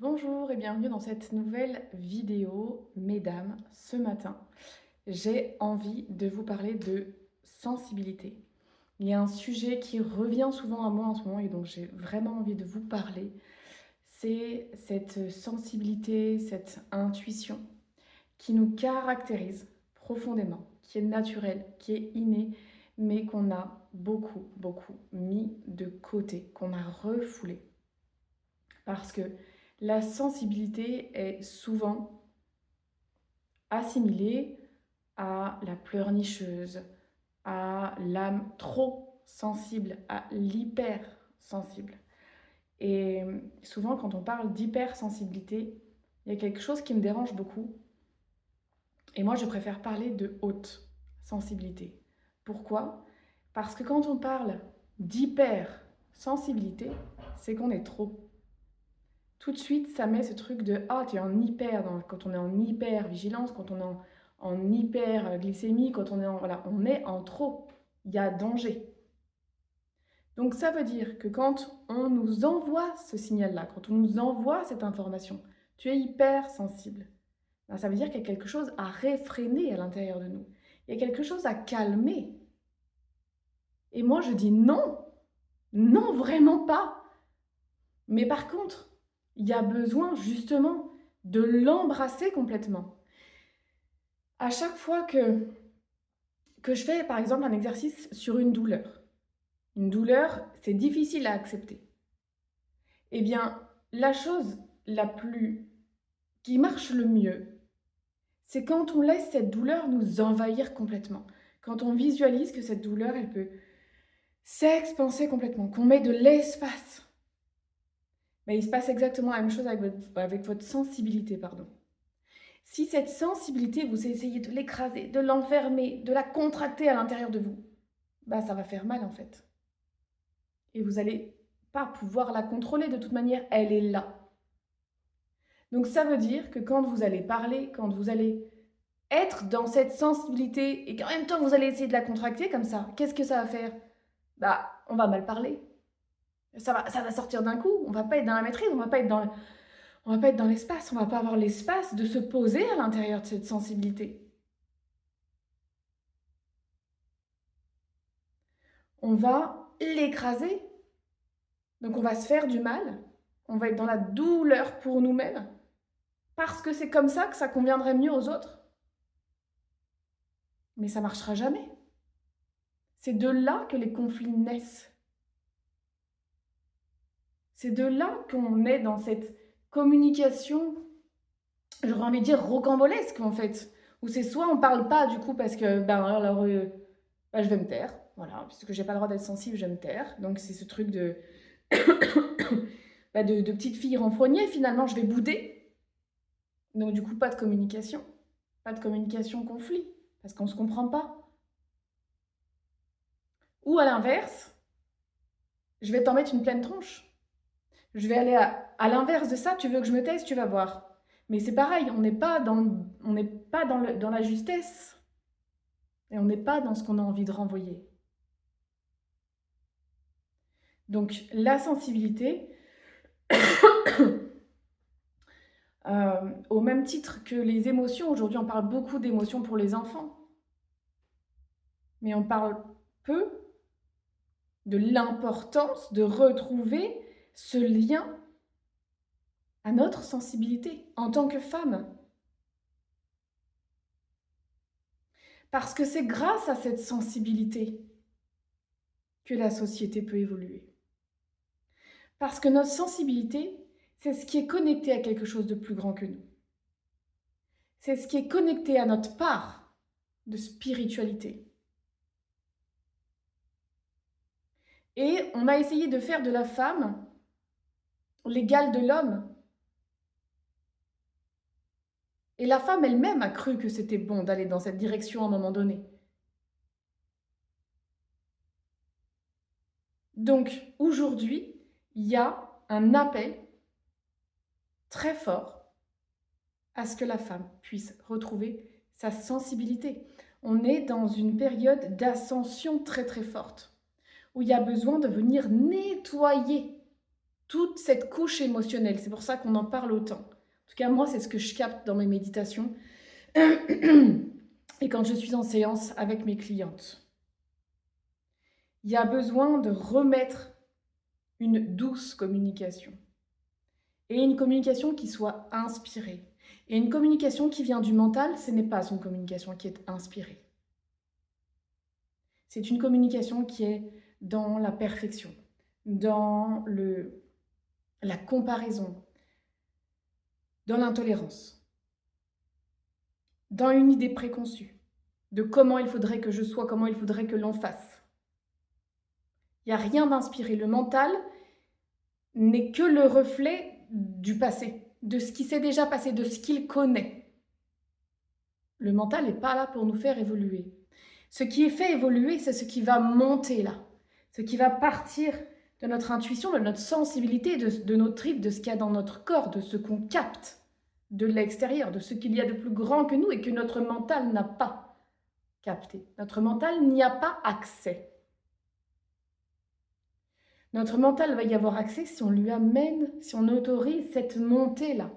Bonjour et bienvenue dans cette nouvelle vidéo. Mesdames, ce matin, j'ai envie de vous parler de sensibilité. Il y a un sujet qui revient souvent à moi en ce moment et donc j'ai vraiment envie de vous parler. C'est cette sensibilité, cette intuition qui nous caractérise profondément, qui est naturelle, qui est innée, mais qu'on a beaucoup mis de côté, qu'on a refoulé. Parce que la sensibilité est souvent assimilée à la pleurnicheuse, à l'âme trop sensible, à l'hypersensible. Et souvent, quand on parle d'hypersensibilité, il y a quelque chose qui me dérange beaucoup. Et moi, je préfère parler de haute sensibilité. Pourquoi? Parce que quand on parle d'hypersensibilité, c'est qu'on est trop. Tout de suite, ça met ce truc de ah, tu es en hyper, quand on est en hyper vigilance, quand on est en hyper glycémie, quand on est en voilà, on est en trop. Il y a danger. Donc ça veut dire que quand on nous envoie ce signal-là, quand on nous envoie cette information, tu es hyper sensible. Ben, ça veut dire qu'il y a quelque chose à réfréner à l'intérieur de nous. Il y a quelque chose à calmer. Et moi, je dis non, non, vraiment pas. Mais par contre, il y a besoin justement de l'embrasser complètement. À chaque fois que je fais par exemple un exercice sur une douleur, c'est difficile à accepter. Eh bien, la chose la plus qui marche le mieux, c'est quand on laisse cette douleur nous envahir complètement. Quand on visualise que cette douleur, elle peut s'expanser complètement, qu'on met de l'espace. Mais il se passe exactement la même chose avec votre sensibilité, pardon. Si cette sensibilité, vous essayez de l'écraser, de l'enfermer, de la contracter à l'intérieur de vous, bah ça va faire mal en fait. Et vous n'allez pas pouvoir la contrôler de toute manière, elle est là. Donc ça veut dire que quand vous allez parler, quand vous allez être dans cette sensibilité et qu'en même temps vous allez essayer de la contracter comme ça, qu'est-ce que ça va faire? Bah, on va mal parler. Ça va sortir d'un coup, on va pas être dans la maîtrise, on va pas être dans l'espace, on va pas avoir l'espace de se poser à l'intérieur de cette sensibilité. On va l'écraser. Donc on va se faire du mal, on va être dans la douleur pour nous-mêmes, parce que c'est comme ça que ça conviendrait mieux aux autres. Mais ça ne marchera jamais. C'est de là que les conflits naissent. C'est de là qu'on est dans cette communication, j'aurais envie de dire rocambolesque en fait, où c'est soit on parle pas du coup parce que je vais me taire, voilà, puisque j'ai pas le droit d'être sensible, je vais me taire. Donc c'est ce truc de de petite fille renfrognée, finalement je vais bouder. Donc du coup pas de communication. Pas de communication conflit, parce qu'on ne se comprend pas. Ou à l'inverse, je vais t'en mettre une pleine tronche. Je vais aller à l'inverse de ça, tu veux que je me taise, tu vas voir. Mais c'est pareil, on n'est pas dans la justesse. Et on n'est pas dans ce qu'on a envie de renvoyer. Donc la sensibilité, au même titre que les émotions, aujourd'hui on parle beaucoup d'émotions pour les enfants. Mais on parle peu de l'importance de retrouver ce lien à notre sensibilité en tant que femme. Parce que c'est grâce à cette sensibilité que la société peut évoluer. Parce que notre sensibilité, c'est ce qui est connecté à quelque chose de plus grand que nous. C'est ce qui est connecté à notre part de spiritualité. Et on a essayé de faire de la femme l'égale de l'homme. Et la femme elle-même a cru que c'était bon d'aller dans cette direction à un moment donné. Donc aujourd'hui, il y a un appel très fort à ce que la femme puisse retrouver sa sensibilité. On est dans une période d'ascension très très forte, où il y a besoin de venir nettoyer toute cette couche émotionnelle. C'est pour ça qu'on en parle autant. En tout cas, moi, c'est ce que je capte dans mes méditations et quand je suis en séance avec mes clientes. Il y a besoin de remettre une douce communication et une communication qui soit inspirée. Et une communication qui vient du mental, ce n'est pas une communication qui est inspirée. C'est une communication qui est dans la perfection, dans la comparaison, dans l'intolérance, dans une idée préconçue de comment il faudrait que je sois, comment il faudrait que l'on fasse. Il n'y a rien d'inspiré. Le mental n'est que le reflet du passé, de ce qui s'est déjà passé, de ce qu'il connaît. Le mental n'est pas là pour nous faire évoluer. Ce qui est fait évoluer, c'est ce qui va monter là, ce qui va partir de notre intuition, de notre sensibilité, de nos tripes, de ce qu'il y a dans notre corps, de ce qu'on capte de l'extérieur, de ce qu'il y a de plus grand que nous et que notre mental n'a pas capté. Notre mental n'y a pas accès. Notre mental va y avoir accès si on lui amène, si on autorise cette montée-là.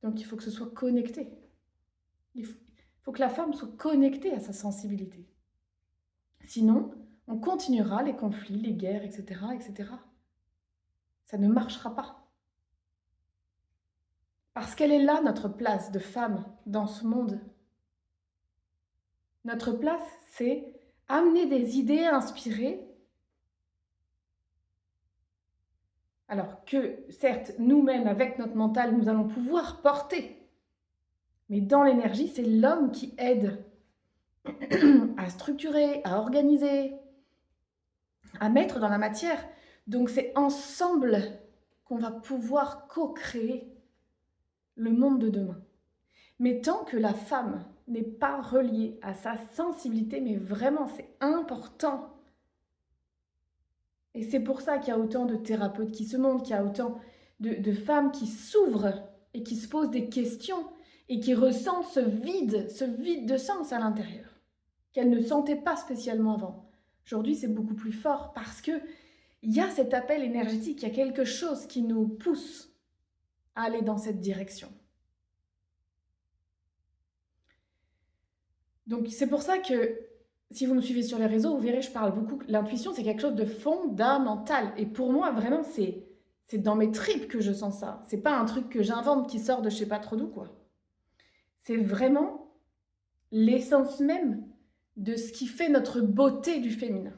Donc il faut que ce soit connecté. Il faut que la femme soit connectée à sa sensibilité. Sinon, on continuera les conflits, les guerres, etc., etc. Ça ne marchera pas. Parce qu'elle est là, notre place de femme dans ce monde. Notre place, c'est amener des idées inspirées. Alors que, certes, nous-mêmes, avec notre mental, nous allons pouvoir porter. Mais dans l'énergie, c'est l'homme qui aide à structurer, à organiser, à mettre dans la matière. Donc c'est ensemble qu'on va pouvoir co-créer le monde de demain. Mais tant que la femme n'est pas reliée à sa sensibilité, mais vraiment c'est important. Et c'est pour ça qu'il y a autant de thérapeutes qui se montrent, qu'il y a autant de femmes qui s'ouvrent et qui se posent des questions et qui ressentent ce vide de sens à l'intérieur, qu'elles ne sentaient pas spécialement avant. Aujourd'hui, c'est beaucoup plus fort parce qu'il y a cet appel énergétique, il y a quelque chose qui nous pousse à aller dans cette direction. Donc c'est pour ça que, si vous me suivez sur les réseaux, vous verrez, je parle beaucoup, l'intuition c'est quelque chose de fondamental. Et pour moi, vraiment, c'est dans mes tripes que je sens ça. C'est pas un truc que j'invente qui sort de je sais pas trop d'où, quoi. C'est vraiment l'essence même de ce qui fait notre beauté du féminin.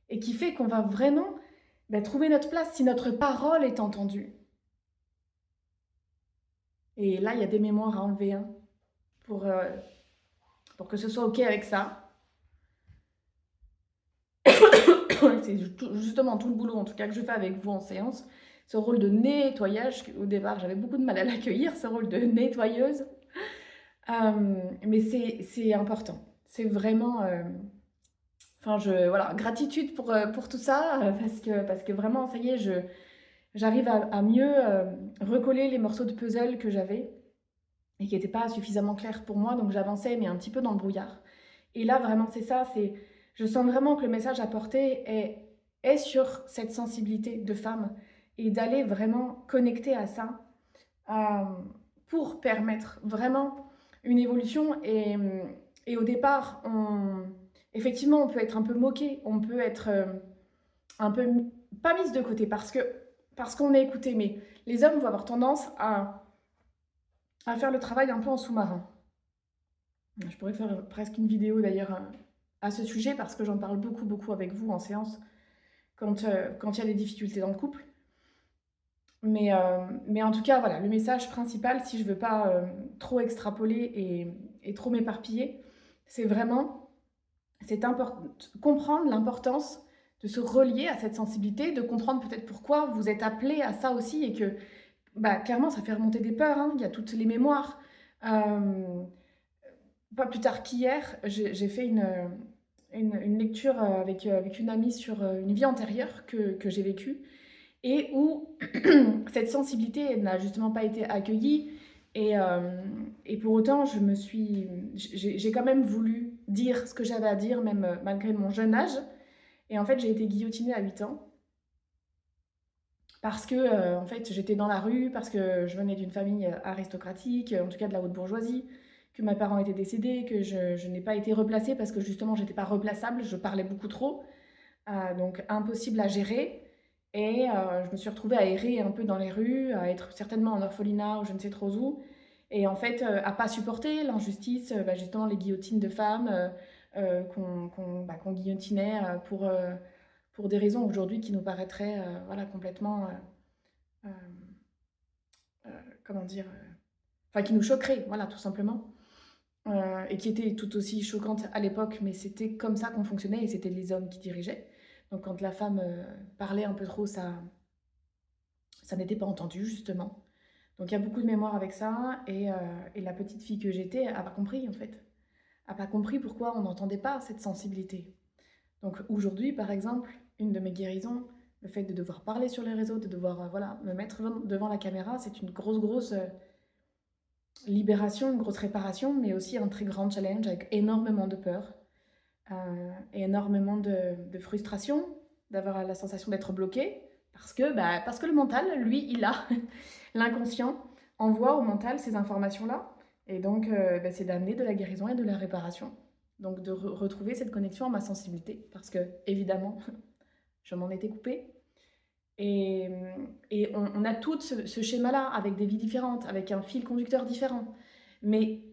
Et qui fait qu'on va vraiment trouver notre place si notre parole est entendue. Et là, il y a des mémoires à enlever, hein, pour que ce soit OK avec ça. C'est justement tout le boulot, en tout cas, que je fais avec vous en séance. Ce rôle de nettoyage, au départ, j'avais beaucoup de mal à l'accueillir, ce rôle de nettoyeuse. Mais c'est important. C'est vraiment... voilà, gratitude pour tout ça, parce que vraiment, ça y est, j'arrive à mieux recoller les morceaux de puzzle que j'avais et qui n'étaient pas suffisamment clairs pour moi, donc j'avançais, mais un petit peu dans le brouillard. Et là, vraiment, c'est ça, je sens vraiment que le message à porter est sur cette sensibilité de femme et d'aller vraiment connecter à ça pour permettre vraiment une évolution. Et au départ, effectivement, on peut être un peu moqué, on peut être un peu pas mise de côté parce qu'on est écouté, mais les hommes vont avoir tendance à faire le travail un peu en sous-marin. Je pourrais faire presque une vidéo d'ailleurs à ce sujet parce que j'en parle beaucoup avec vous en séance quand il y a des difficultés dans le couple. Mais en tout cas, voilà, le message principal, si je ne veux pas trop extrapoler et trop m'éparpiller, c'est vraiment comprendre l'importance de se relier à cette sensibilité, de comprendre peut-être pourquoi vous êtes appelé à ça aussi et que clairement ça fait remonter des peurs, hein. Il y a toutes les mémoires. Pas plus tard qu'hier, j'ai fait une lecture avec une amie sur une vie antérieure que j'ai vécue et où cette sensibilité n'a justement pas été accueillie et pour autant j'ai quand même voulu dire ce que j'avais à dire, même malgré mon jeune âge. Et en fait, j'ai été guillotinée à 8 ans parce que en fait, j'étais dans la rue, parce que je venais d'une famille aristocratique, en tout cas de la haute bourgeoisie, que mes parents étaient décédés, que je n'ai pas été replacée parce que justement, j'étais pas replaçable, je parlais beaucoup trop, donc impossible à gérer. Et je me suis retrouvée à errer un peu dans les rues, à être certainement en orphelinat ou je ne sais trop où. Et en fait, à pas supporter l'injustice, justement les guillotines de femmes qu'on guillotinait pour des raisons aujourd'hui qui nous paraîtraient voilà, complètement, euh, euh, comment dire, enfin qui nous choqueraient, voilà, tout simplement. Et qui étaient tout aussi choquantes à l'époque, mais c'était comme ça qu'on fonctionnait et c'était les hommes qui dirigeaient. Donc quand la femme parlait un peu trop, ça n'était pas entendu, justement. Donc il y a beaucoup de mémoire avec ça, et la petite fille que j'étais n'a pas compris, en fait. A pas compris pourquoi on n'entendait pas cette sensibilité. Donc aujourd'hui, par exemple, une de mes guérisons, le fait de devoir parler sur les réseaux, de devoir voilà, me mettre devant la caméra, c'est une grosse libération, une grosse réparation, mais aussi un très grand challenge avec énormément de peur, et énormément de frustration, d'avoir la sensation d'être bloqué, parce que le mental, lui, il a l'inconscient, envoie au mental ces informations-là, et donc c'est d'amener de la guérison et de la réparation. Donc de retrouver cette connexion à ma sensibilité, parce que évidemment, je m'en étais coupée. Et, on a toutes ce schéma-là, avec des vies différentes, avec un fil conducteur différent. Mais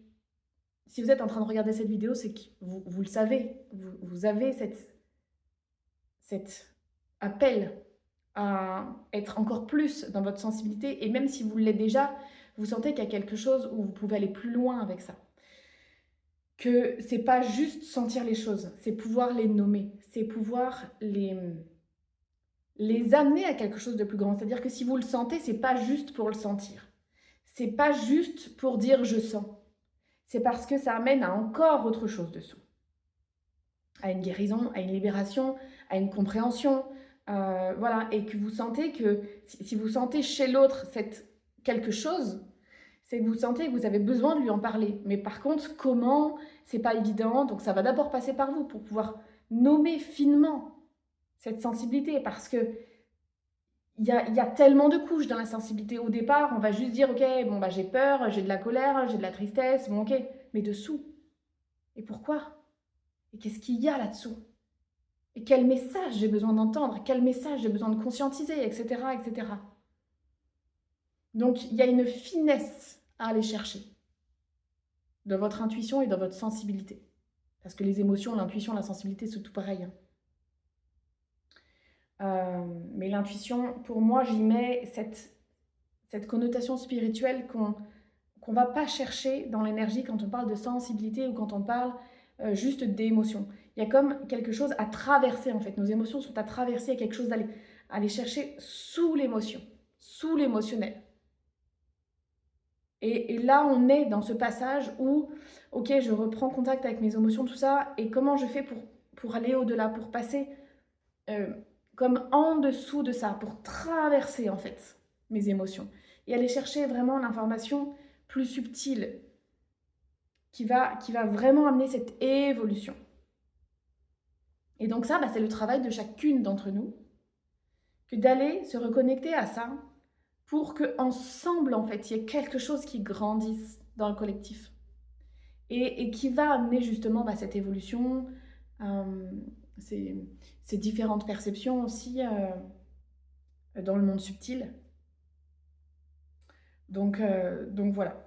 si vous êtes en train de regarder cette vidéo, c'est que vous le savez, vous avez cet appel à être encore plus dans votre sensibilité, et même si vous l'êtes déjà, vous sentez qu'il y a quelque chose où vous pouvez aller plus loin avec ça. Que c'est pas juste sentir les choses, c'est pouvoir les nommer, c'est pouvoir les amener à quelque chose de plus grand. C'est-à-dire que si vous le sentez, c'est pas juste pour le sentir. C'est pas juste pour dire je sens. C'est parce que ça amène à encore autre chose dessous. À une guérison, à une libération, à une compréhension. Voilà. Et que vous sentez que si vous sentez chez l'autre quelque chose, c'est que vous sentez que vous avez besoin de lui en parler. Mais par contre, comment? C'est pas évident. Donc ça va d'abord passer par vous pour pouvoir nommer finement cette sensibilité, parce que il y a tellement de couches dans la sensibilité. Au départ, on va juste dire, ok, bon, j'ai peur, j'ai de la colère, j'ai de la tristesse, bon, ok, mais dessous. Et pourquoi? Et qu'est-ce qu'il y a là-dessous? Et quel message j'ai besoin d'entendre? Quel message j'ai besoin de conscientiser, etc., etc. Donc, il y a une finesse à aller chercher dans votre intuition et dans votre sensibilité. Parce que les émotions, l'intuition, la sensibilité, c'est tout pareil, hein. Mais l'intuition, pour moi, j'y mets cette connotation spirituelle qu'on va pas chercher dans l'énergie quand on parle de sensibilité ou quand on parle juste d'émotion. Il y a comme quelque chose à traverser, en fait. Nos émotions sont à traverser, il y a quelque chose aller chercher sous l'émotion, sous l'émotionnel. Et là, on est dans ce passage où, ok, je reprends contact avec mes émotions, tout ça, et comment je fais pour aller au-delà, pour passer comme en dessous de ça, pour traverser en fait mes émotions et aller chercher vraiment l'information plus subtile qui va vraiment amener cette évolution. Et donc ça, c'est le travail de chacune d'entre nous, que d'aller se reconnecter à ça pour qu'ensemble, en fait, il y ait quelque chose qui grandisse dans le collectif et qui va amener justement cette évolution, ces différentes perceptions aussi dans le monde subtil. Donc voilà.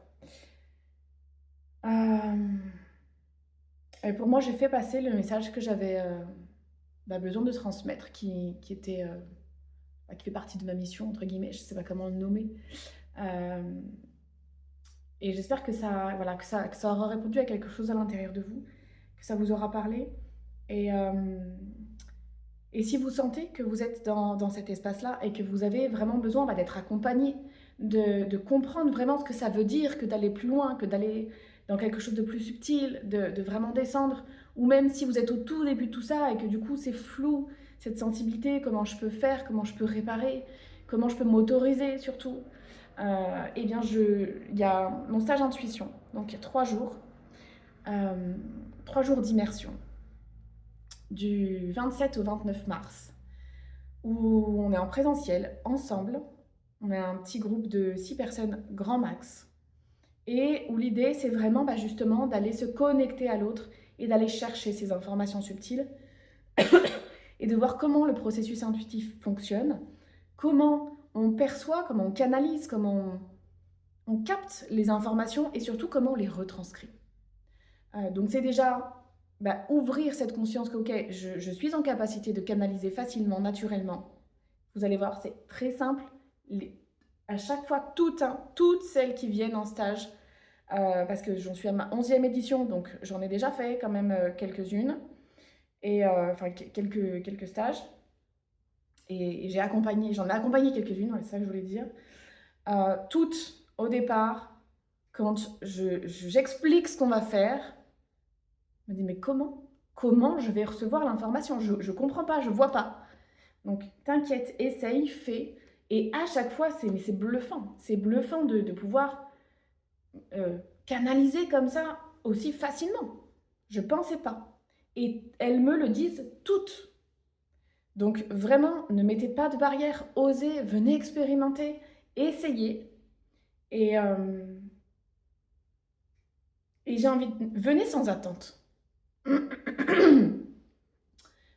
Et pour moi, j'ai fait passer le message que j'avais besoin de transmettre, qui fait partie de ma mission, entre guillemets, je ne sais pas comment le nommer. Et j'espère que ça aura répondu à quelque chose à l'intérieur de vous, que ça vous aura parlé. Et si vous sentez que vous êtes dans cet espace-là et que vous avez vraiment besoin d'être accompagné, de comprendre vraiment ce que ça veut dire, que d'aller plus loin, que d'aller dans quelque chose de plus subtil, de vraiment descendre, ou même si vous êtes au tout début de tout ça et que du coup c'est flou, cette sensibilité, comment je peux faire, comment je peux réparer, comment je peux m'autoriser surtout, eh bien il y a mon stage intuition, donc il y a 3 jours, 3 jours d'immersion du 27 au 29 mars où on est en présentiel ensemble. On est un petit groupe de 6 personnes grand max et où l'idée c'est vraiment justement d'aller se connecter à l'autre et d'aller chercher ces informations subtiles et de voir comment le processus intuitif fonctionne, comment on perçoit, comment on canalise, comment on capte les informations et surtout comment on les retranscrit. Donc c'est déjà ouvrir cette conscience que ok, je suis en capacité de canaliser facilement, naturellement. Vous allez voir, c'est très simple. À chaque fois, toutes celles qui viennent en stage, parce que j'en suis à ma 11e édition, donc j'en ai déjà fait quand même quelques-unes, et enfin quelques stages. Et j'en ai accompagné quelques-unes, c'est ça que je voulais dire. Toutes, au départ, quand j'explique ce qu'on va faire, je me dis mais comment je vais recevoir l'information? Je comprends pas, je vois pas. Donc t'inquiète, essaye, fais. Et à chaque fois, c'est bluffant. C'est bluffant de pouvoir canaliser comme ça aussi facilement. Je pensais pas. Et elles me le disent toutes. Donc vraiment, ne mettez pas de barrière, osez, venez expérimenter, essayez. Et j'ai envie de... Venez sans attente.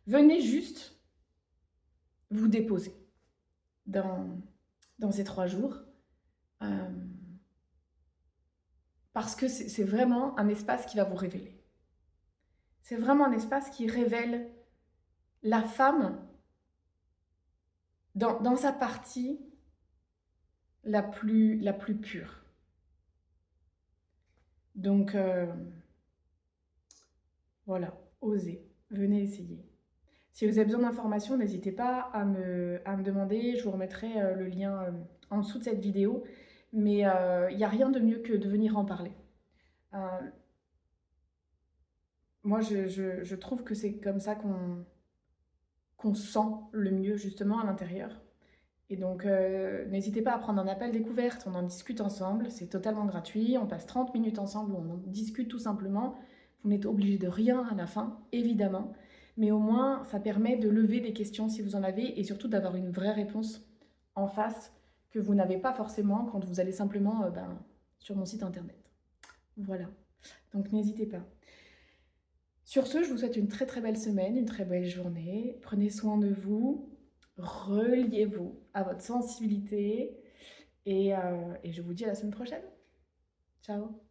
Venez juste vous déposer dans ces 3 jours. Parce que c'est vraiment un espace qui va vous révéler. C'est vraiment un espace qui révèle la femme dans sa partie la plus pure. Donc, voilà, osez, venez essayer. Si vous avez besoin d'informations, n'hésitez pas à me demander, je vous remettrai le lien en dessous de cette vidéo. Mais il n'y a rien de mieux que de venir en parler. Moi, je trouve que c'est comme ça qu'on sent le mieux justement à l'intérieur. Et donc, n'hésitez pas à prendre un appel découverte, on en discute ensemble, c'est totalement gratuit, on passe 30 minutes ensemble, on en discute tout simplement. Vous n'êtes obligé de rien à la fin, évidemment, mais au moins, ça permet de lever des questions si vous en avez et surtout d'avoir une vraie réponse en face que vous n'avez pas forcément quand vous allez simplement sur mon site internet. Voilà, donc n'hésitez pas. Sur ce, je vous souhaite une très très belle semaine, une très belle journée. Prenez soin de vous, reliez-vous à votre sensibilité et je vous dis à la semaine prochaine. Ciao!